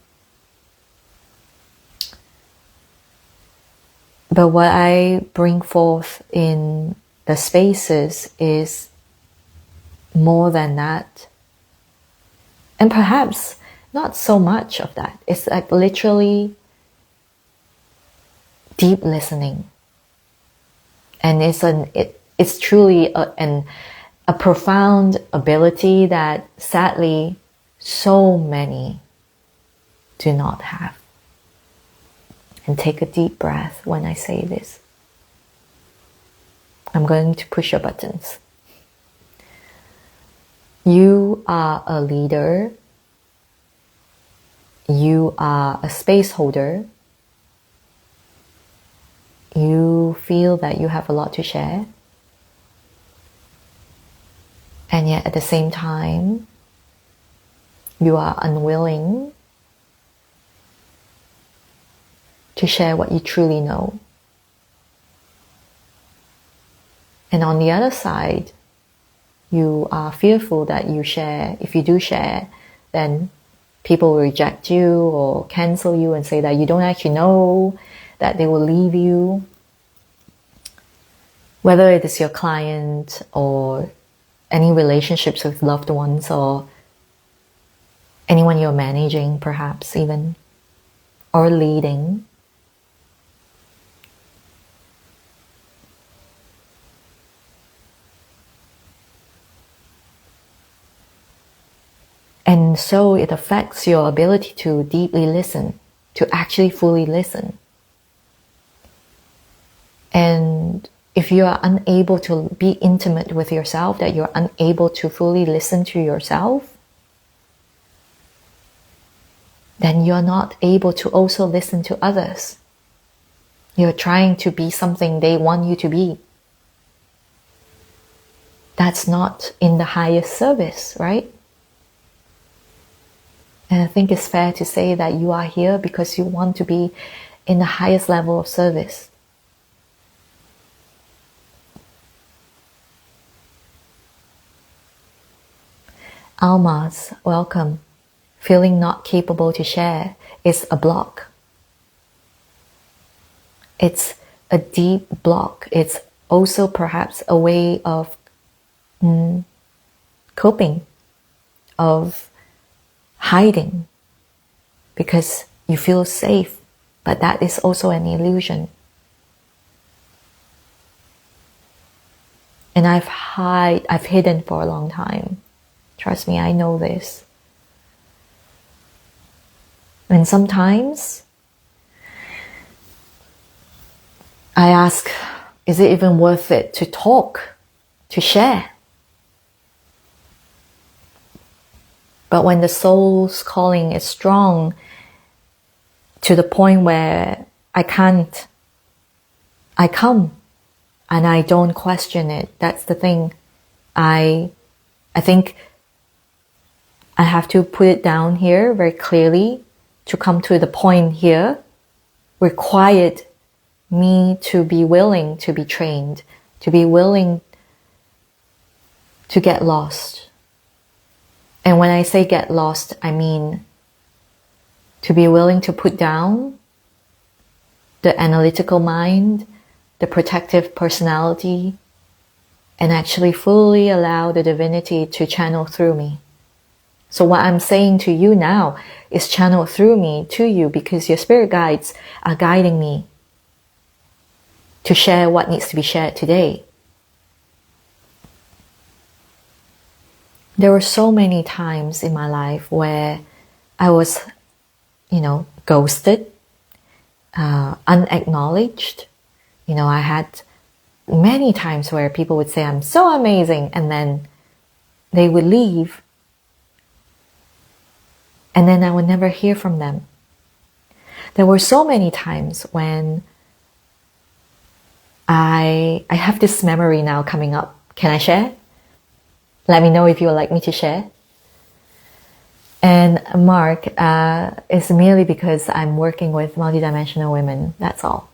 But what I bring forth in the spaces is more than that. And perhaps not so much of that. It's like literally deep listening. And it's truly a profound ability that sadly so many do not have. And take a deep breath when I say this. I'm going to push your buttons. You are a leader. You are a space holder. You feel that you have a lot to share. And yet at the same time, you are unwilling to share what you truly know. And on the other side, you are fearful that if you do share, then people will reject you or cancel you and say that you don't actually know, that they will leave you. Whether it is your client or any relationships with loved ones or anyone you're managing perhaps even, or leading. And so it affects your ability to deeply listen, to actually fully listen. And if you are unable to be intimate with yourself, that you're unable to fully listen to yourself, then you're not able to also listen to others. You're trying to be something they want you to be. That's not in the highest service, right? And I think it's fair to say that you are here because you want to be in the highest level of service. Almas, welcome. Feeling not capable to share is a block. It's a deep block. It's also perhaps a way of coping, of hiding, because you feel safe, but that is also an illusion. And I've hidden for a long time. Trust me, I know this. And sometimes I ask, is it even worth it to talk, to share? But when the soul's calling is strong to the point where I come and I don't question it. That's the thing. I think I have to put it down here very clearly to come to the point here required me to be willing to be trained, to be willing to get lost. And when I say get lost, I mean to be willing to put down the analytical mind, the protective personality, and actually fully allow the divinity to channel through me. So what I'm saying to you now is channel through me to you because your spirit guides are guiding me to share what needs to be shared today. There were so many times in my life where I was, ghosted, unacknowledged. I had many times where people would say, I'm so amazing, and then they would leave. And then I would never hear from them. There were so many times when I have this memory now coming up. Can I share? Let me know if you would like me to share. And Mark, is merely because I'm working with multidimensional women. That's all.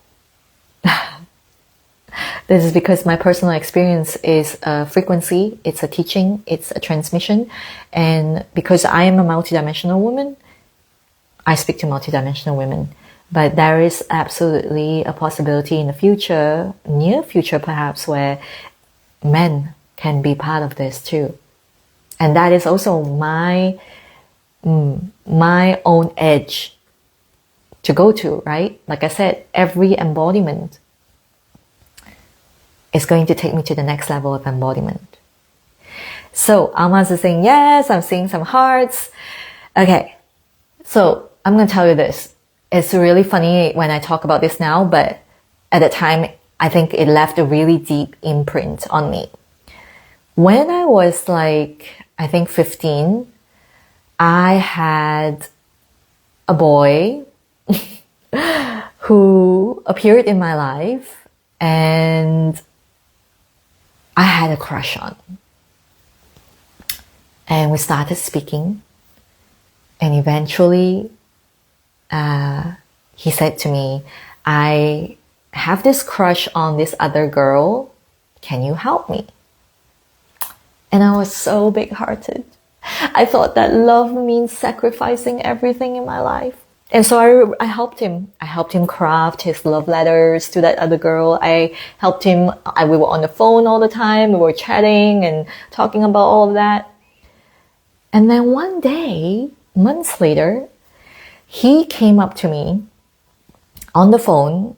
This is because my personal experience is a frequency, it's a teaching, it's a transmission. And because I am a multidimensional woman, I speak to multidimensional women. But there is absolutely a possibility in the future, near future perhaps, where men can be part of this too. And that is also my own edge to go to, right? Like I said, every embodiment is going to take me to the next level of embodiment. So Almas is saying, yes, I'm seeing some hearts. Okay, so I'm going to tell you this. It's really funny when I talk about this now, but at the time, I think it left a really deep imprint on me. When I was like, I think 15, I had a boy who appeared in my life and I had a crush on. And we started speaking. And eventually, he said to me, I have this crush on this other girl. Can you help me? And I was so big-hearted. I thought that love means sacrificing everything in my life. And so I helped him. I helped him craft his love letters to that other girl. I helped him. We were on the phone all the time. We were chatting and talking about all of that. And then one day, months later, he came up to me on the phone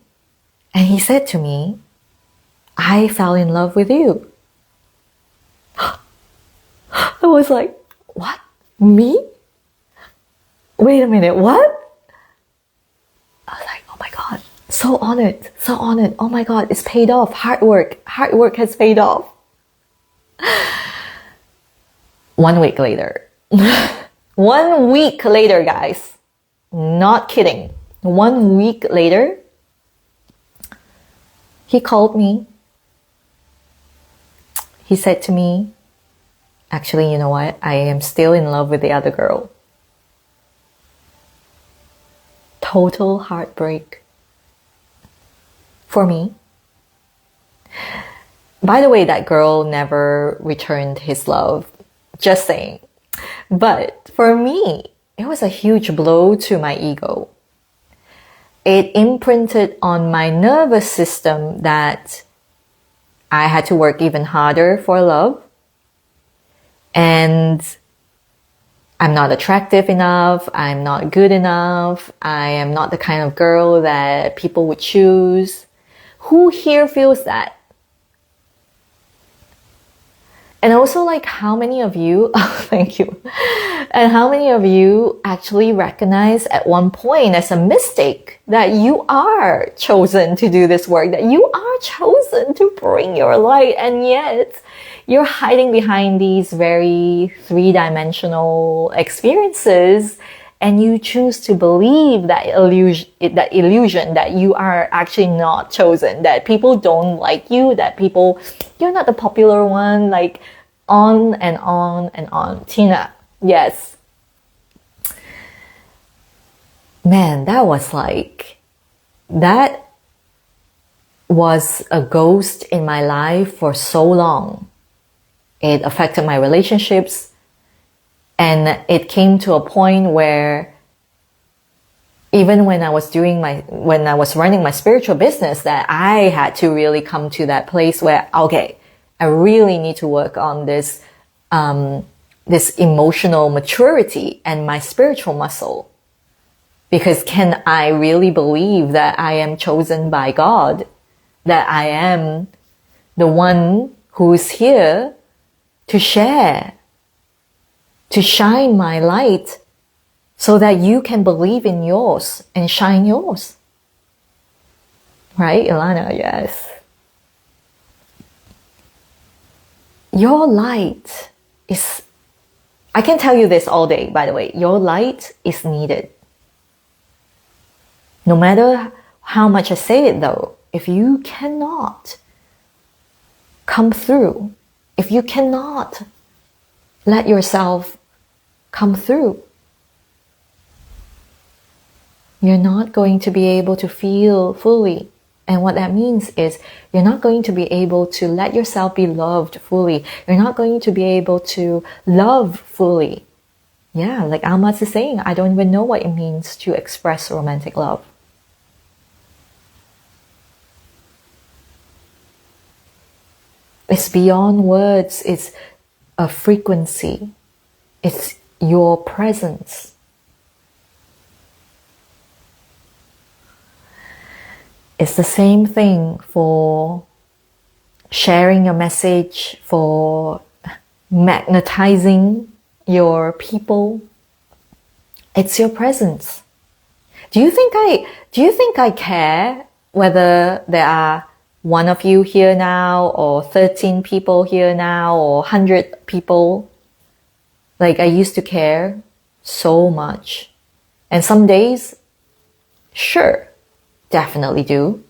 and he said to me, I fell in love with you. I was like, what? Me? Wait a minute, what? I was like, oh my God, so honored, so honored. Oh my God, it's paid off. Hard work has paid off. 1 week later. 1 week later, guys. Not kidding. 1 week later, he called me. He said to me, actually, you know what? I am still in love with the other girl. Total heartbreak for me. By the way, that girl never returned his love. Just saying. But for me, it was a huge blow to my ego. It imprinted on my nervous system that I had to work even harder for love. And I'm not attractive enough. I'm not good enough. I am not the kind of girl that people would choose. Who here feels that? And also, like, how many of you, oh, thank you. And how many of you actually recognize at one point as a mistake that you are chosen to do this work, that you are chosen to bring your light, and yet you're hiding behind these very three-dimensional experiences, and you choose to believe that illusion that you are actually not chosen, that people don't like you, that you're not the popular one, like on and on and on. Tina, yes. Man, that was a ghost in my life for so long. It affected my relationships, and it came to a point where even when I was running my spiritual business, that I had to really come to that place where, okay, I really need to work on this emotional maturity and my spiritual muscle. Because can I really believe that I am chosen by God? That I am the one who is here to share, to shine my light so that you can believe in yours and shine yours. Right, Ilana? Yes. Your light is, I can tell you this all day, by the way, your light is needed. No matter how much I say it though, if you cannot come through, if you cannot let yourself come through, you're not going to be able to feel fully. And what that means is you're not going to be able to let yourself be loved fully. You're not going to be able to love fully. Yeah, like Almas is saying, I don't even know what it means to express romantic love. It's beyond words. It's a frequency. It's your presence. It's the same thing for sharing your message, for magnetizing your people. It's your presence. Do you think I care whether there are one of you here now, or 13 people here now, or 100 people? Like, I used to care so much. And some days, sure, definitely do.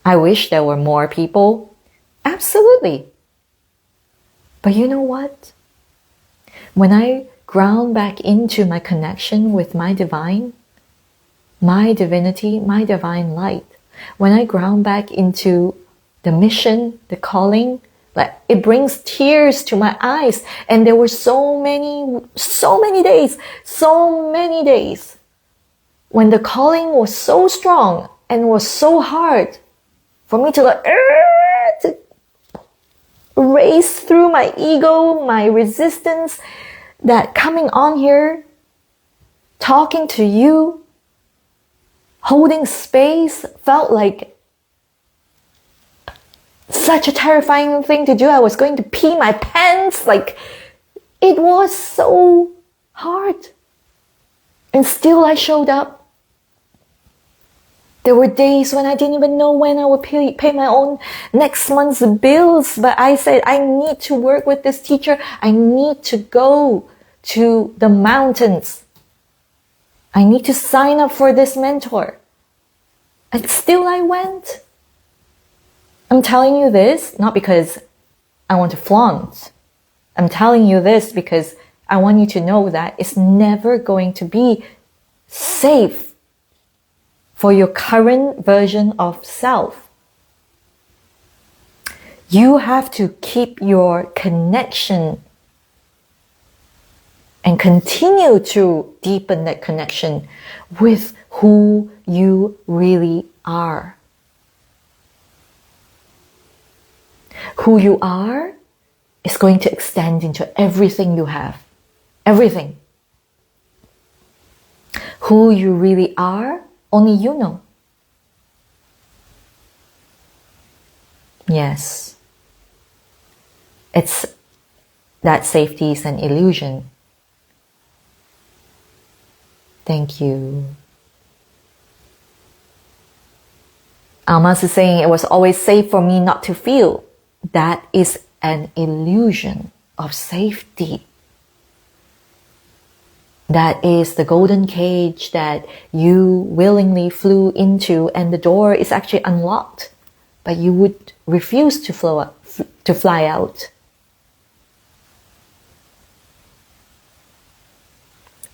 I wish there were more people. Absolutely. But you know what? When I ground back into my connection with my divine, my divinity, my divine light, when I ground back into the mission, the calling, like, it brings tears to my eyes. And there were so many days when the calling was so strong and was so hard for me to to race through my ego, my resistance, that coming on here, talking to you, holding space felt like such a terrifying thing to do. I was going to pee my pants. Like, it was so hard. And still I showed up. There were days when I didn't even know when I would pay my own next month's bills. But I said, I need to work with this teacher. I need to go to the mountains. I need to sign up for this mentor. And still I went. I'm telling you this not because I want to flaunt. I'm telling you this because I want you to know that it's never going to be safe for your current version of self. You have to keep your connection and continue to deepen that connection with who you really are. Who you are is going to extend into everything you have. Everything. Who you really are, only you know. Yes. It's that safety is an illusion. Thank you. Almas is saying it was always safe for me not to feel. That is an illusion of safety. That is the golden cage that you willingly flew into, and the door is actually unlocked, but you would refuse to fly out.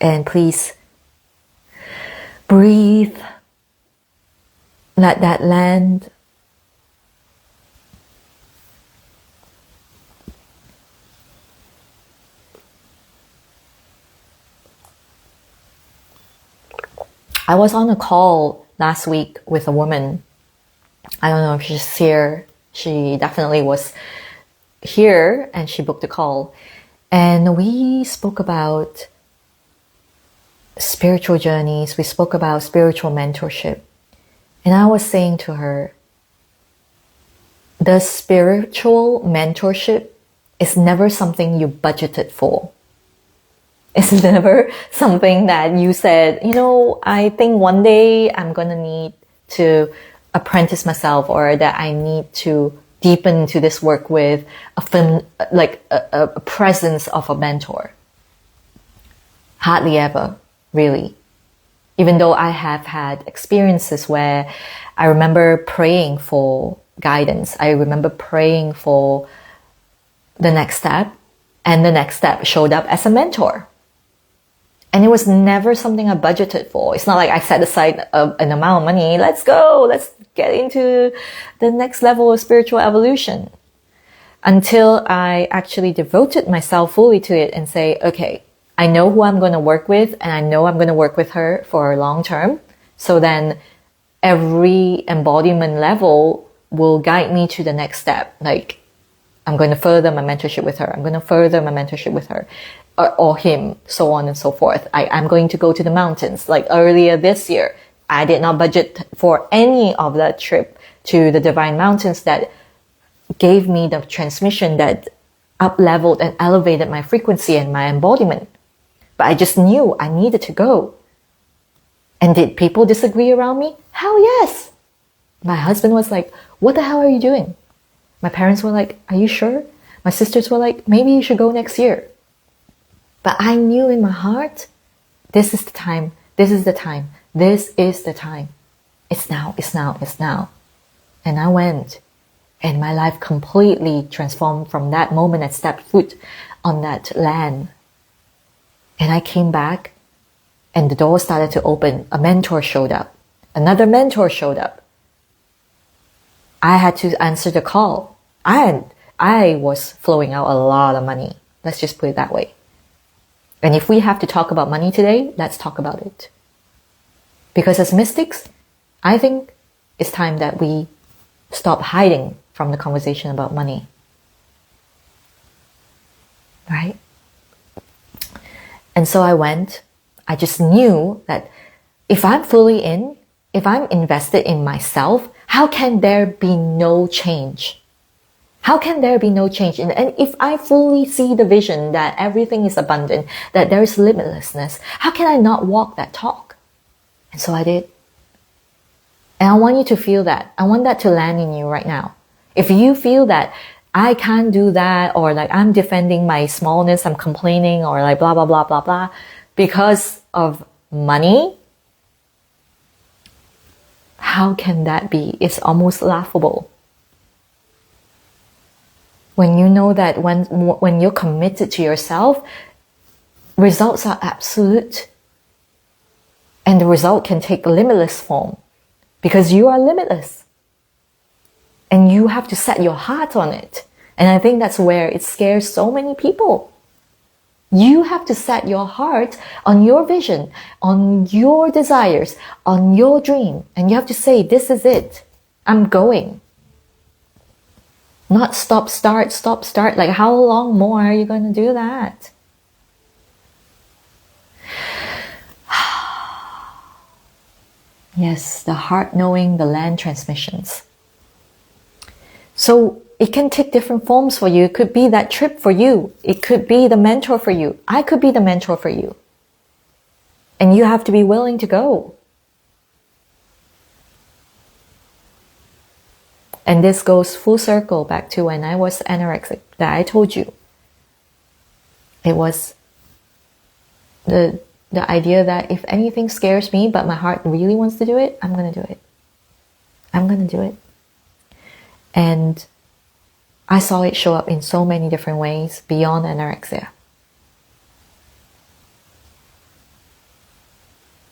And please breathe. Let that land. I was on a call last week with a woman. I don't know if she's here. She definitely was here and she booked a call. And we spoke about spiritual journeys. We spoke about spiritual mentorship. And I was saying to her, the spiritual mentorship is never something you budgeted for. It's never something that you said, I think one day I'm going to need to apprentice myself, or that I need to deepen into this work with a presence of a mentor. Hardly ever, really. Even though I have had experiences where I remember praying for guidance. I remember praying for the next step, and the next step showed up as a mentor. And it was never something I budgeted for. It's not like I set aside an amount of money. Let's go. Let's get into the next level of spiritual evolution. Until I actually devoted myself fully to it and say, okay, I know who I'm going to work with, and I know I'm going to work with her for a long term. So then every embodiment level will guide me to the next step. Like, I'm going to further my mentorship with her. I'm going to further my mentorship with her or him, so on and so forth. I'm going to go to the mountains. Like earlier this year, I did not budget for any of that trip to the Divine Mountains that gave me the transmission that up-leveled and elevated my frequency and my embodiment. But I just knew I needed to go. And did people disagree around me? Hell yes. My husband was like, what the hell are you doing? My parents were like, are you sure? My sisters were like, maybe you should go next year. But I knew in my heart, this is the time, this is the time, this is the time. It's now, it's now, it's now. And I went, and my life completely transformed from that moment I stepped foot on that land. And I came back, and the door started to open. A mentor showed up. Another mentor showed up. I had to answer the call. I was flowing out a lot of money. Let's just put it that way. And if we have to talk about money today, let's talk about it. Because as mystics, I think it's time that we stop hiding from the conversation about money. Right? And so I went. I just knew that if I'm fully in, if I'm invested in myself, how can there be no change? How can there be no change? And if I fully see the vision that everything is abundant, that there is limitlessness, how can I not walk that talk? And so I did. And I want you to feel that. I want that to land in you right now. If you feel that I can't do that, or like I'm defending my smallness, I'm complaining, or like blah, blah, blah, blah, blah, because of money, how can that be? It's almost laughable. When you know that when you're committed to yourself, results are absolute. And the result can take limitless form because you are limitless. And you have to set your heart on it. And I think that's where it scares so many people. You have to set your heart on your vision, on your desires, on your dream. And you have to say, this is it. I'm going. Not stop, start, stop, start. Like, how long more are you going to do that? Yes, the heart knowing the land transmissions. So it can take different forms for you. It could be that trip for you. It could be the mentor for you. I could be the mentor for you. And you have to be willing to go. And this goes full circle back to when I was anorexic that I told you. It was the idea that if anything scares me but my heart really wants to do it, I'm going to do it. I'm going to do it. And I saw it show up in so many different ways beyond anorexia.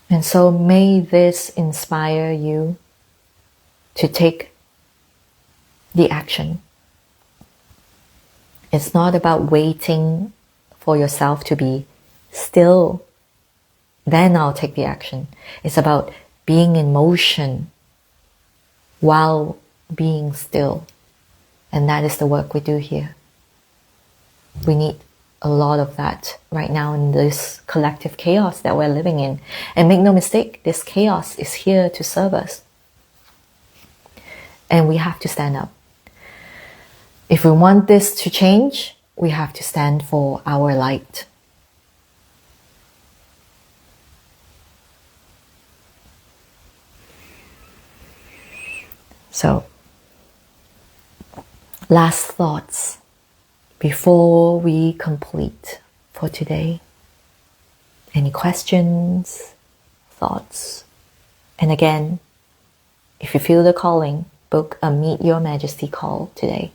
And so may this inspire you to take the action. It's not about waiting for yourself to be still, then I'll take the action. It's about being in motion while being still. And that is the work we do here. We need a lot of that right now in this collective chaos that we're living in. And make no mistake, this chaos is here to serve us. And we have to stand up. If we want this to change, we have to stand for our light. So, last thoughts before we complete for today. Any questions, thoughts? And again, if you feel the calling, book a Meet Your Majesty call today.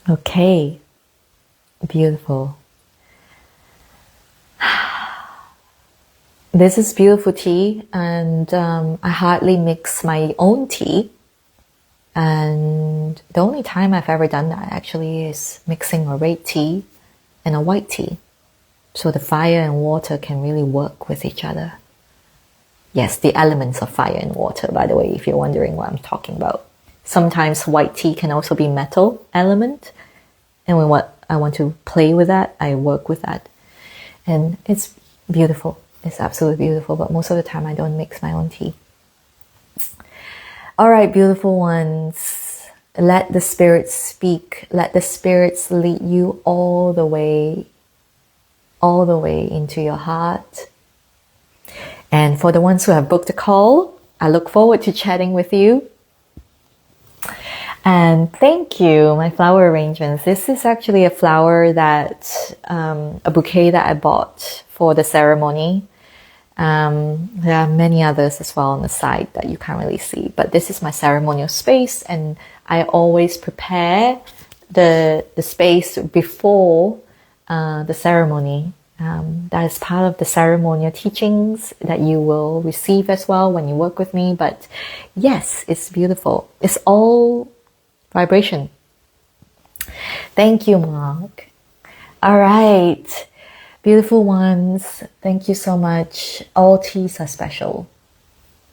Okay, beautiful. This is beautiful tea, and I hardly mix my own tea. And the only time I've ever done that actually is mixing a red tea and a white tea. So the fire and water can really work with each other. Yes, the elements of fire and water, by the way, if you're wondering what I'm talking about. Sometimes white tea can also be metal element. And when I want to play with that, I work with that. And it's beautiful. It's absolutely beautiful. But most of the time I don't mix my own tea. All right, beautiful ones. Let the spirits speak. Let the spirits lead you all the way into your heart. And for the ones who have booked a call, I look forward to chatting with you. And thank you, my flower arrangements. This is actually a flower that, a bouquet that I bought for the ceremony. There are many others as well on the side that you can't really see, but this is my ceremonial space, and I always prepare the space before the ceremony. That is part of the ceremonial teachings that you will receive as well when you work with me. But yes, it's beautiful. It's all vibration. Thank you, Mark. All right. Beautiful ones, thank you so much. All teas are special.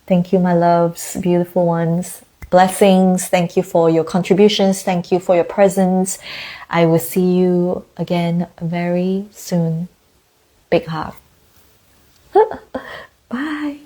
Thank you, my loves, beautiful ones. Blessings, thank you for your contributions. Thank you for your presence. I will see you again very soon. Big hug. Bye.